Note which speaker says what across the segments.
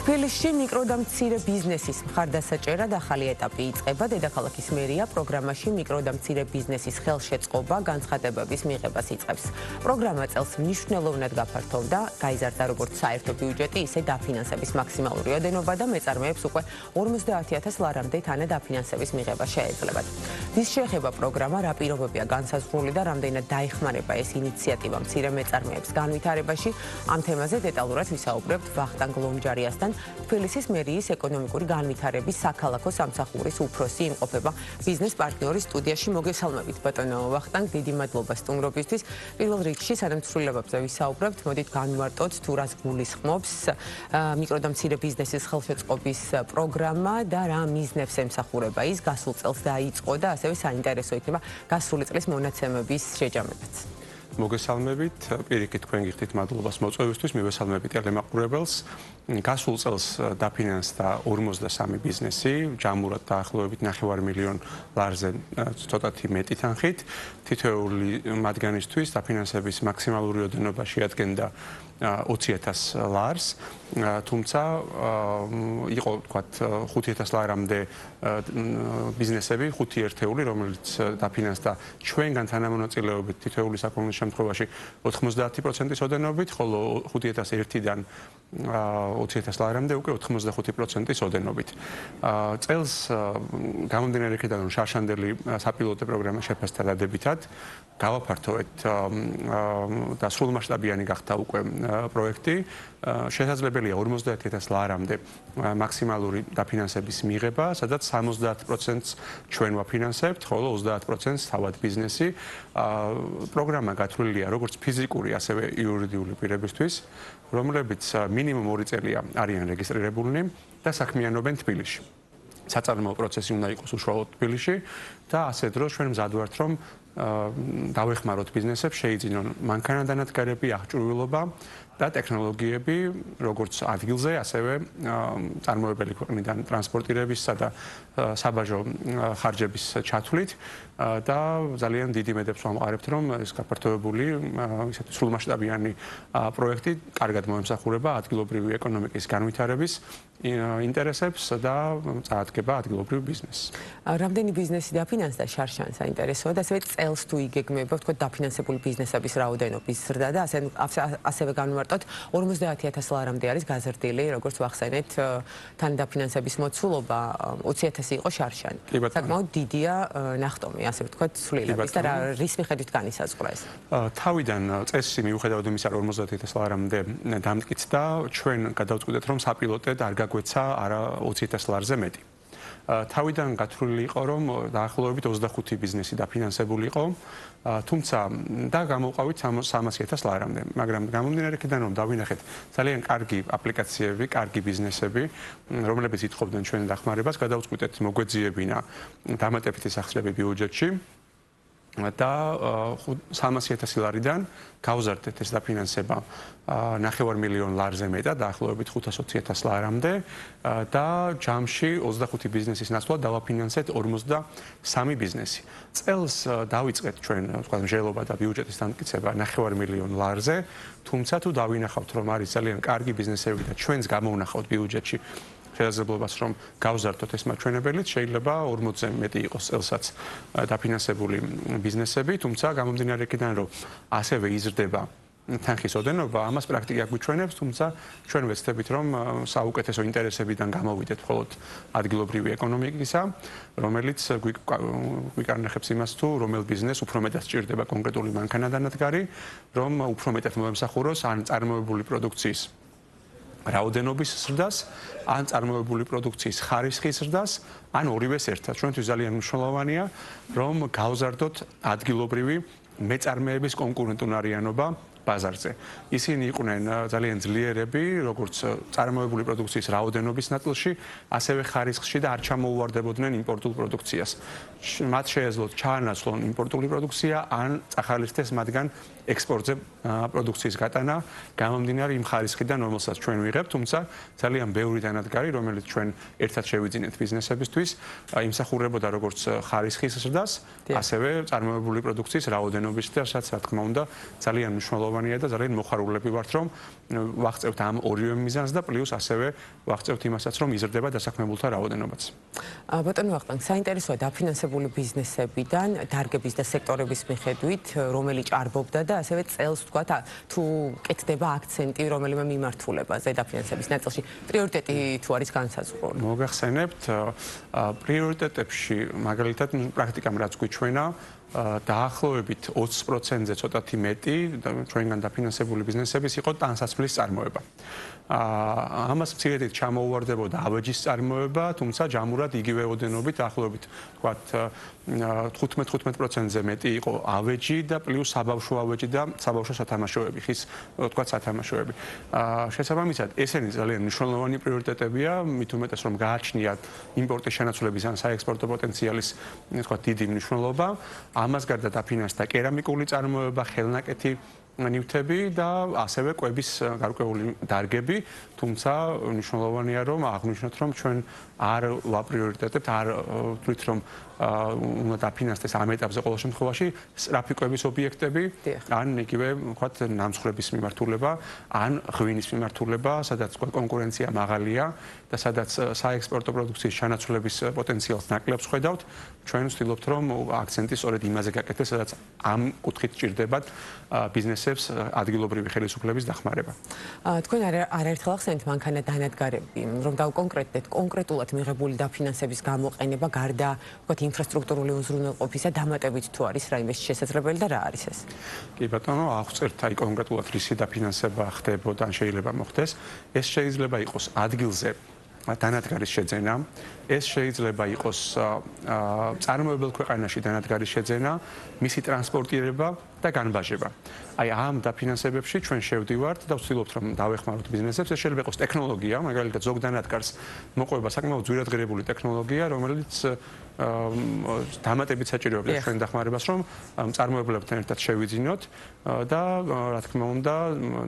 Speaker 1: თბილისში მიკრო და მცირე ბიზნესის მხარდასაჭერად ახალი ეტაპი იწყება. დედაქალაქის მერია პროგრამაში მიკრო და მცირე ბიზნესის ხელშეწყობა განცხადებების მიღებას იწყებს. პროგრამა წელს მნიშვნელოვნად გაფართოვდა, გაიზარდა როგორც საერთო ბიუჯეტი, ისე დაფინანსების მაქსიმალური ოდენობა და მეწარმეებს უკვე 50,000 ლარამდე თანადაფინანსების მიღება შეეძლებათ. ვის შეეხება პროგრამა, რა პირობებია განსაზღვრული და რამდენად დაეხმარება ეს ინიციატივა მცირე მეწარმეებს განვითარებაში, ამ თემაზე დეტალურად ვისაუბრებთ ვახტანგ ლომჯარიასთან. თბილისის მერიის ეკონომიკური განვითარების საქალაქო სამსახურის უფროსი იმყოფება ბიზნეს პარტნიორის სტუდიაში. მოგესალმებით ბატონო ვახტანგ, დიდი მადლობა სტუმრობისთვის. პირველ რიგში სანამ ცვლილებებზე ვისაუბრებთ, მოდით განვარტოთ თუ რას გულისხმობს მიკრო და მცირე ბიზნესის ხელშეწყობის პროგრამა და რა მიზნებს ემსახურება ის. გასულ წელს დაიწყო და ასევე საინტერესო იქნება გასული წლის მონაცემების შეჯამებაც.
Speaker 2: მოგესალმებით, პირიქით თქვენ გიხდით მადლობას მოწვევისთვის, მივესალმებით ტელემაყურებელს. გასულ წელს დაფინანსდა 53 ბიზნესი, ჯამურად დაახლოებით 9 მილიონ ლარზე ცოტათი მეტი თანხით. თითოეული მათგანისთვის დაფინანსების მაქსიმალური ოდენობა შეადგენდა 20,000 ლარს, თუმცა იყო თქვათ 5,000 ლარამდე ბიზნესები, 5 ერთეული, რომელიც დაფინანსდა ჩვენგან თანამონაწილეობით თითოეული საქონლის შემთხვევაში 90%-ის ოდენობით, ხოლო 5,001-დან 20,000 ლარამდე უკვე 85%-ის ოდენობით. წელს გამომდინარე იქიდან, რომ შარშანდელი საპილოტო პროგრამა შეფასდა დადებითად, გავაფართოვეთ და სრულმასშტაბიანი გახდა უკვე პროექტი. შესაძლებელია 50,000 ლარამდე მაქსიმალური დაფინანსების მიღება, სადაც 70%-ს ჩვენ ვაფინანსებთ, ხოლო 30%-ს თავად ბიზნესი. პროგრამა გათვლილია როგორც ფიზიკური, ასევე იურიდიული პირებისთვის, რომლებიც მინიმუმ 2 წელია არიან რეგისტრირებულნი და საქმიანობენ თბილისში. საწარმოო პროცესი უნდა იყოს უშუალოდ თბილისში და ასე დროს ჩვენ მზად ვართ, რომ დავეხმაროთ ბიზნესებს, შეიძინონ მანქანადანადგარები, აღჭურვილობა და ტექნოლოგიები, როგორც ადგილზე, ასევე წარმოებელი ქვეყნიდან ტრანსპორტირებისა და საბაჟო ხარჯების ჩათვლით და ძალიან დიდი მედებს ვამყარებთ, რომ ეს გაფართოებული ისეთი სრულმასშტაბიანი პროექტი კარგად მოემსახურება ადგილობრივი ეკონომიკის განვითარების ინტერესებს და წაადგება ადგილობრივ ბიზნესს.
Speaker 1: რამდენი ბიზნესი დაფინანსდა შარშან საინტერესოა და ასევე წელს თუ იგეგმება თქვა დაფინანსებული ბიზნესების რაოდენობის ზრდა და ასევე განვარტოთ 50,000 ლარამდე არის გაზრდილი, როგორც ვახსენეთ, თანადაფინანსების მოცულობა 20,000 იყო შარშანი. საკმაოდ დიდია ნახტომი, ასე ვთქვათ, ცვლილების და რის მიხედვით განისაზღვრა ეს?
Speaker 2: თავიდან წესი მიუხედავად იმისა, რომ 50,000 ლარამდე დამტკიცდა, ჩვენ გადავწყვიტეთ, რომ საპილოტოდ არ გაგვეცა არა 20,000 ლარზე მეტი. თავიდან გათვლილი იყო, რომ დაახლოებით 25 ბიზნესი დაფინანსებული იყო, თუმცა და გამოვყავით 300,000 ლარამდე, მაგრამ გამომდინარე იქიდან, რომ დავინახეთ ძალიან კარგი აპლიკაციები, კარგი ბიზნესები, რომლებიც ითხოვდნენ ჩვენ დახმარებას, გადავწყვიტეთ მოგვეძიებინა დამატებითი სახსრები ბიუჯეტში და 300,000 ლარიდან გავზარდეთ ეს დაფინანსება 9 მილიონ ლარზე მეტად, დაახლოებით 520,000 ლარამდე და ჯამში 25 ბიზნესის ნაცვლად დავაფინანსეთ 53 ბიზნესი. წელს დავიწყეთ ჩვენ თქვა მსჯელობა და ბიუჯეტის დამტკიცება 9 მილიონ ლარზე, თუმცა თუ დავინახავთ, რომ არის ძალიან კარგი ბიზნესები და ჩვენს გამოვნახავთ ბიუჯეტში შესაძლებლობას, რომ გავზარდოთ ეს მაჩვენებელიც, შეიძლება 40-ზე მეტი იყოს წელსაც დაფინანსებული ბიზნესები, თუმცა გამომდინარე იქიდან, რომ ასევე იზრდება თანხის ოდენობა, ამას პრაქტიკა გვიჩვენებს, თუმცა ჩვენ ვეცდებით, რომ საუკეთესო ინტერესებიდან გამოვიდეთ მხოლოდ ადგილობრივი ეკონომიკისა, რომელიც გვიკარნახებს იმას, თუ რომელ ბიზნესს უფრო მეტად სჭირდება კონკრეტული მანქანადანადგარი, რომ უფრო მეტად მოემსახუროს ან წარმოებული პროდუქციის რაოდენობის ზრდას, ან წარმოებული პროდუქციის ხარისხის ზრდას, ან ორივეს ერთად. ჩვენთვის ძალიან მნიშვნელოვანია, რომ გავზარდოთ ადგილობრივი მეწარმეების კონკურენტუნარიანობა ბაზარზე. ისინი იყვნენ ძალიან ძლიერები, როგორც წარმოებული პროდუქციის რაოდენობის ნაწილში, ასევე ხარისხში და არ ჩამოუვარდებოდნენ იმპორტულ პროდუქციას. მათ შეეძლოთ ჩაანაცვლონ იმპორტული პროდუქცია, ან წახალისდეს მათგან ექსპორტზე პროდუქციის გატანა, გამომდინარე იმ ხარისხიდან, რომელსაც ჩვენ ვიღებთ, თუმცა ძალიან ბევრი დანადგარი, რომელიც ჩვენ ერთად შევიძინეთ ბიზნესებისთვის, იმსახურებოდა როგორც ხარისხის ზრდას, ასევე წარმოებული პროდუქციის რაოდენობის ზრდას, რაც რა თქმა უნდა ძალიან მნიშვნელოვანია. მნიშვნელოვანია და ძალიან მოხარულები ვართ, რომ ვაღწევთ ამ ორივე მიზანს და პლუს ასევე ვაღწევთ იმასაც, რომ იზრდება დასაქმებულთა რაოდენობაც.
Speaker 1: ბატონო ვახტანგ, საინტერესოა დაფინანსებული ბიზნესებიდან დარგების და სექტორების მიხედვით, რომელი ჭარბობდა და ასევე წელს ვთქვათ, თუ კეთდება აქცენტი რომელიმე მიმართულებაზე დაფინანსების ნაწილში, პრიორიტეტი თუ არის განსაზღვრული.
Speaker 2: მოგახსენებთ, პრიორიტეტებში მაგალითად პრაქტიკამ რაც გვიჩვენა დაახლოებით 20%-ზე ცოტათი მეტი ჩვენგან დაფინანსებული ბიზნესების იყო ტანსაცმლის წარმოება. ამას მცირედით ჩამოუვარდებოდა ავეჯის წარმოება, თუმცა ჯამურად იგივე ოდენობით, დაახლოებით თქვათ 15% მეტი იყო ავეჯი და პლუს საბავშვო ავეჯი და საბავშვო სათამაშოები, ხის თქვათ სათამაშოები. შესაბამისად, ესენი ძალიან მნიშვნელოვანი პრიორიტეტებია, მით უმეტეს რომ გააჩნიათ იმპორტის შენაცვლების ან საექსპორტო პოტენციალის თქვათ დიდი მნიშვნელობა. ამას გარდა დაფინანსდა კერამიკული წარმოება, ხელნაკეთი ნივთები და ასევე კვების გარკვეული დარგები, თუმცა მნიშვნელოვანია რომ აღვნიშნოთ რომ ჩვენ არ ვაპრიორიტეტებთ, არ ვთვლით რომ უნდა დაფინანსდეს ამ ეტაპზე ყოველ შემთხვევაში სწრაფი კვების ობიექტები, ან იგივე ვთქვათ ნამსხვრების მიმართულება, ან ღვინის მიმართულება, სადაც კონკურენცია მაღალია და სადაც საექსპორტო პროდუქციის შენაცვლების პოტენციალს ნაკლებს ხედავთ, ჩვენ ვცდილობთ რომ აქცენტი სწორედ იმაზე გაკეთდეს, სადაც ამ კუთხით ჭირდებათ ბიზნესებს ადგილობრივი ხელისუფლების დახმარება.
Speaker 1: თქვენ არაერთხელ ახსენეთ მანქანა დანადგარები, რომ დავკონკრეტდეთ კონკრეტულად მიღებული დაფინანსების გამოყენება გარდა ვთქვათ ინფრასტრუქტურული უზრუნველყოფისა დამატებით თუ არის რაიმე შესაძლებელი და რა არის ეს?
Speaker 2: კი ბატონო, აღწერთ აი კონკრეტულად რისი დაფინანსება ხდებოდა ან შეიძლება მოხდეს. ეს შეიძლება იყოს ადგილზე დანადგარის შეძენა, ეს შეიძლება იყოს წარმოებელ ქვეყანაში დანადგარის შეძენა, მისი ტრანსპორტირება და განბაჟება. აი ამ დაფინანსებებში ჩვენ შევდივართ და ვცდილობთ რომ დავეხმაროთ ბიზნესებს. ეს შეიძლება იყოს ტექნოლოგია, მაგალითად ზოგ დანადგარს მოყვება საკმაოდ ძვირადღირებული ტექნოლოგია, რომელიც დამატებით საჭიროებს ჩვენ დახმარებას, რომ წარმოებლებთან ერთად შევიძინოთ და რა თქმა უნდა,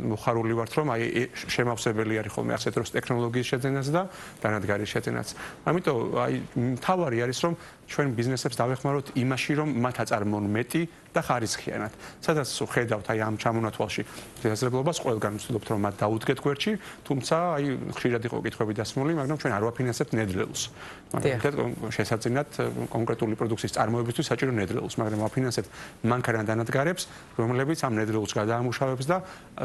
Speaker 2: მოხარული ვართ, რომ აი შემავსებელი არის ხოლმე ასეთ დროს ტექნოლოგიის შეძენაც და დანადგარის შეძენაც. ამიტომ აი მთავარი არის, რომ ჩვენ ბიზნესებს დავეხმაროთ იმაში, რომ მათ აწარმოონ მეტი და ხარისხიანად. სადაც ხედავთ აი ამ ჩამონათვალში შესაძლებლობას, ყველგან ვცდილობთ რომ მათ დაუდგეთ გვერდში, თუმცა აი ხშირად იყო კითხვები დასმული, მაგრამ ჩვენ არ ვაფინანსებთ ნედლეულს. მაგალითად შესაძინათ კონკრეტული პროდუქციის წარმოებისთვის საჭირო ნედლეულს, მაგრამ ვაფინანსებთ მანქანა დანადგარებს, რომლებიც ამ ნედლეულს გადაამუშავებს და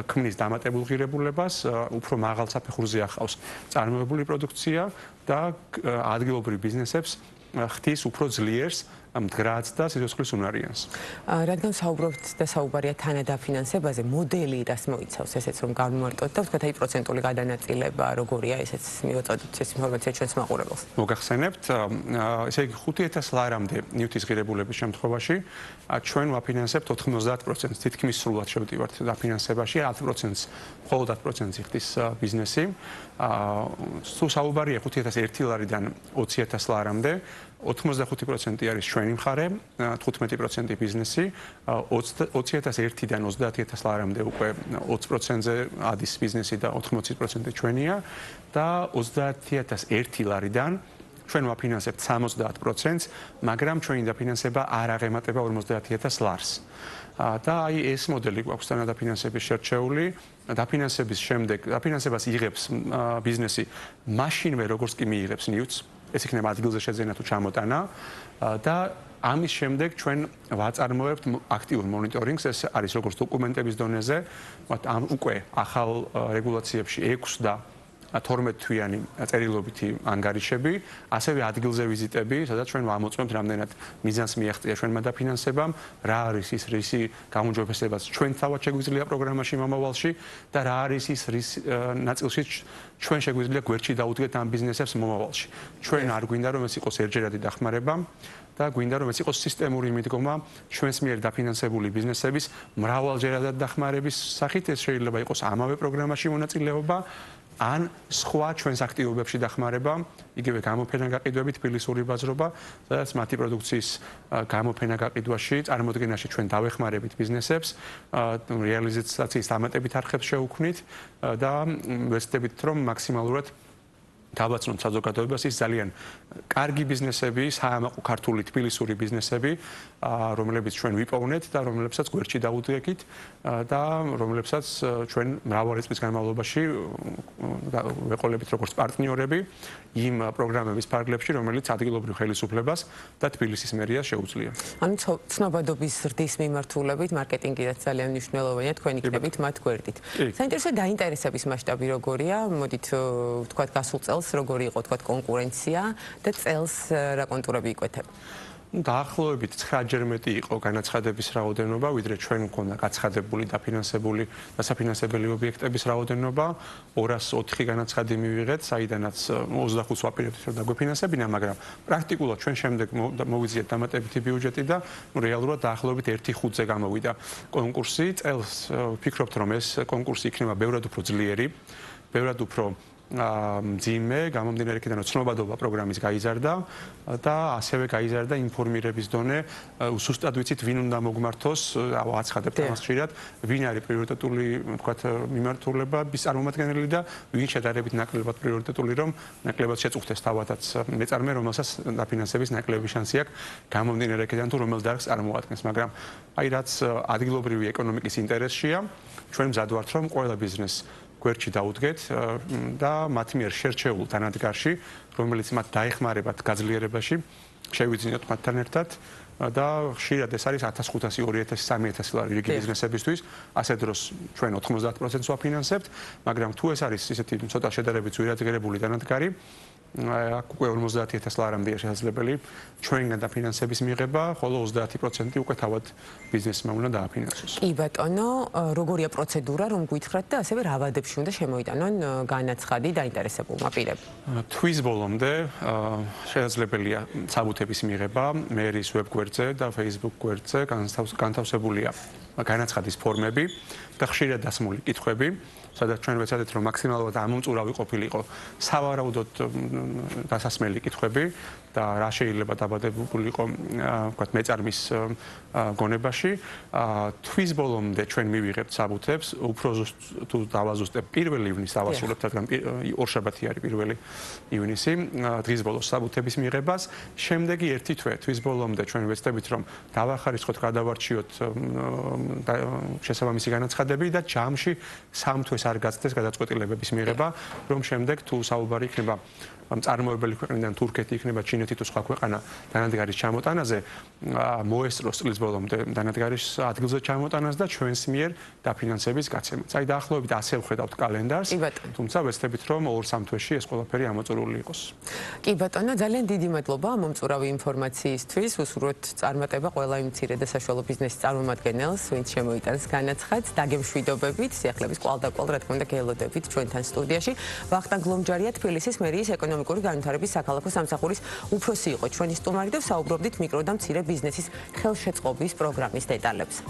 Speaker 2: ქმნის დამატებულ ღირებულებას, უფრო მაღალ საფეხურზე ახავს წარმოებული პროდუქცია და ადგილობრივ ბიზნესებს ხდის უფრო ძლიერს მდგრადს და სიცოცხლის უნარიანს.
Speaker 1: რადგან საუბრობთ და საუბარია თანადაფინანსებაზე, მოდელი რას მოიცავს, ესეც რომ განმარტოთ და ვთქვათ აი პროცენტული გადანაწილება, როგორია ესეც მივაწოდოთ ეს ინფორმაცია ჩვენს მაყურებელს.
Speaker 2: მოგახსენებთ, ესე იგი 5000 ლარამდე ნივთის ღირებულების შემთხვევაში ჩვენ ვაფინანსებთ 90%-ს, თითქმის სრულად შევდივართ დაფინანსებაში, 10%-ს, მხოლოდ 10%-ს იხდის ბიზნესი. თუ საუბარია 5001 ლარიდან 20000 ლარამდე, 85% არის ჩვენი მხარე, 15% ბიზნესი, 20001-დან 30000 ლარამდე უკვე 20%-ზე ადის ბიზნესი და 80% ჩვენია და 30001 ლარიდან ჩვენ ვაფინანსებთ 70%-ს, მაგრამ ჩვენი დაფინანსება არ აღემატება 50000 ლარს. და აი ეს მოდელი გვაქვს თანადაფინანსების შერჩეული. დაფინანსების შემდეგ დაფინანსებას იღებს ბიზნესი მაშინვე როგორც კი მიიღებს ნივთს, ეს იქნება ადგილზე შეძენა თუ ჩამოტანა და ამის შემდეგ ჩვენ ვაწარმოებთ აქტიურ მონიტორინგს, ეს არის როგორც დოკუმენტების დონეზე, ამ უკვე ახალ რეგულაციებში 6 და 12 თვიანი წერილობითი ანგარიშები, ასევე ადგილზე ვიზიტები, სადაც ჩვენ ვამოწმებთ რამდენად მიზანს მიაღწია ჩვენმა დაფინანსებამ, რა არის ის რისი გამოჯობესებაც ჩვენ თავად შეგვიძლია პროგრამაში მომავალში და რა არის ის რის ნაწილშიც ჩვენ შეგვიძლია გვერდში დაუდგეთ ამ ბიზნესებს მომავალში. ჩვენ არ გვინდა რომ ეს იყოს ერთჯერადი დახმარება და გვინდა რომ ეს იყოს სისტემური მიდგომა ჩვენს მიერ დაფინანსებული ბიზნესების მრავალჯერადად დახმარების სახით, ეს შეიძლება იყოს ამავე პროგრამაში მონაწილეობა ან სხვა ჩვენს აქტივობებში დახმარება, იგივე გამოფენა გაყიდვებით, ფილისური ბაზრობა, სადაც მათი პროდუქციის გამოფენა გაყიდვაში, წარმოდგენაში ჩვენ დავეხმარებით ბიზნესებს, რეალიზაციის დამატებით არხებს შევუქმნით და ვეცდებით რომ მაქსიმალურად თავაცნოთ საზოგადოებას ის ძალიან კარგი ბიზნესები, საამაყო ქართული თბილისური ბიზნესები, რომლებიც ჩვენ ვიპოვნეთ და რომლებსაც გვერდში დაუდგეთ და რომლებსაც ჩვენ მრავალი წლის განმავლობაში ვეყოლებით როგორც პარტნიორები იმ პროგრამების ფარგლებში, რომელიც ადგილობრივ ხელისუფლებას და თბილისის მერიას შეუძლია.
Speaker 1: ანუ ცნობადობის ზრდის მიმართულებით მარკეტინგიც ძალიან მნიშვნელოვანია თქვენ იქნებით მათ გვერდით. საინტერესოა დაინტერესების მასშტაბი როგორია? მოდით ვთქვათ გასულ წელს როგორი იყო თქვათ კონკურენცია და წელს რა კონტურები იკვეთება?
Speaker 2: დაახლოებით 9-ჯერ მეტი იყო განაცხადების რაოდენობა, ვიდრე ჩვენ მქონდა გაცხადებული და ფინანსებული და საფინანსებელი ობიექტების რაოდენობა. 204 განაცხადი მივიღეთ, საიდანაც 25 ვაპირებთ რომ დაგვეფინანსებინა, მაგრამ პრაქტიკულად ჩვენ შემდეგ მოვიძიეთ დამატებითი ბიუჯეტი და რეალურად დაახლოებით 1/5-ზე გამოვიდა კონკურსი. წელს ვფიქრობთ, რომ ეს კონკურსი იქნება ბევრად უფრო ძლიერი, ბევრად უფრო მძიმე, გამომდინარე იქიდან რომ ცნობადობა პროგრამის გაიზარდა და ასევე გაიზარდა ინფორმირების დონე. Უსუსტად ვიცით, ვინ უნდა მოგმართოს, აცხადებთ ამას ხშირად, ვინ არის პრიორიტეტული, ვთქვათ, მიმართულებების წარმომადგენელი და ვინ შედარებით ნაკლებად პრიორიტეტული, რომ ნაკლებად შეწუხდეს თავადაც მეწარმე, რომელსაც დაფინანსების ნაკლები შანსი აქვს, გამომდინარე იქიდან თუ რომელ დარგს წარმოადგენს, მაგრამ აი რაც ადგილობრივი ეკონომიკის ინტერესშია, ჩვენ მზად ვართ, რომ ყველა ბიზნესს გვერდში დაუდგეთ და მათ მიერ შერჩეულ დანადგარში, რომელიც მათ დაეხმარებათ გაძლიერებაში, შევიძინოთ მათთან ერთად და ხშირად ეს არის 1500, 2000, 3000 ლარი რიგი ბიზნესებისთვის, ასე დროს ჩვენ 90%-ს ვაფინანსებთ, მაგრამ თუ ეს არის ისეთი ცოტა შედარებით ძვირადღირებული დანადგარი, აქ უკვე 50000 ლარამდეა შესაძლებელი ჩვენგან დაფინანსების მიღება, ხოლო 30% უკვე თავად ბიზნესმა უნდა დააფინანსოს.
Speaker 1: კი ბატონო, როგორია პროცედურა, რომ გითხრათ და ასევე რა ვადებში უნდა შემოიტანონ განაცხადი დაინტერესებულმა პირებმა?
Speaker 2: თვის ბოლომდე შესაძლებელია საბუთების მიღება მერის ვებგვერდზე და Facebook გვერდზე განთავსებულია განაცხადის ფორმები და ხშირად დასმული კითხვები, სადაც ჩვენ ვეცადეთ, რომ მაქსიმალურად ამომწურავი ყოფილიყო სავარაუდოდ დასასმელი კითხვები და რა შეიძლება დაბადებულიყო, ვთქვათ, მეწარმის გონებაში. თვის ბოლომდე ჩვენ მივიღებთ საბუთებს, უფრო თუ დავაზუსტებ 1 ივნისს დავასრულებთ, რადგან ორშაბათი არის 1 ივნისი, დღის ბოლოს საბუთების მიღებას. შემდეგი 1 თვე თვის ბოლომდე ჩვენ ვეცდებით, რომ დავახარისხოთ, გადავარჩიოთ შესაბამისი განაცხადები და ჯამში 3 თვეს არ გაცდეს გადაწყვეტილებების მიღება, რომ შემდეგ თუ საუბარი იქნება წარმოებელი ქვეყნიდან თურქეთი იქნება ჩინეთი თუ სხვა ქვეყანა დანადგარის ჩამოტანაზე, მოესწროს წლის ბოლომდე დანადგარის ადგილზე ჩამოტანას და ჩვენს მიერ დაფინანსების გაცემას. აი დაახლოებით ასე ვხედავთ კალენდარს, თუმცა ვეცდებით, რომ 2-3 თვეში ეს ყველაფერი ამოწურული იყოს.
Speaker 1: კი ბატონო, ძალიან დიდი მადლობა მომწურავი ინფორმაციისთვის. უსურვოთ წარმატება ყველა იმ მცირე და საშუალო ბიზნესის წარმომადგენელს, ვინც შემოიტანს განაცხადს, დაგემშვიდობებით, სიახლეების კვალდაკვალ, რა თქმა უნდა, გელოდებით ჩვენთან სტუდიაში. ვახტანგ ლომჯარია, თბილისის მერიის ეკონომიკური განვითარების საქალაქო სამსახურის უფროსი იყო ჩვენი სტუმარი და საუბრობდით მიკრო და მცირე ბიზნესის ხელშეწყობის პროგრამის დეტალებზე.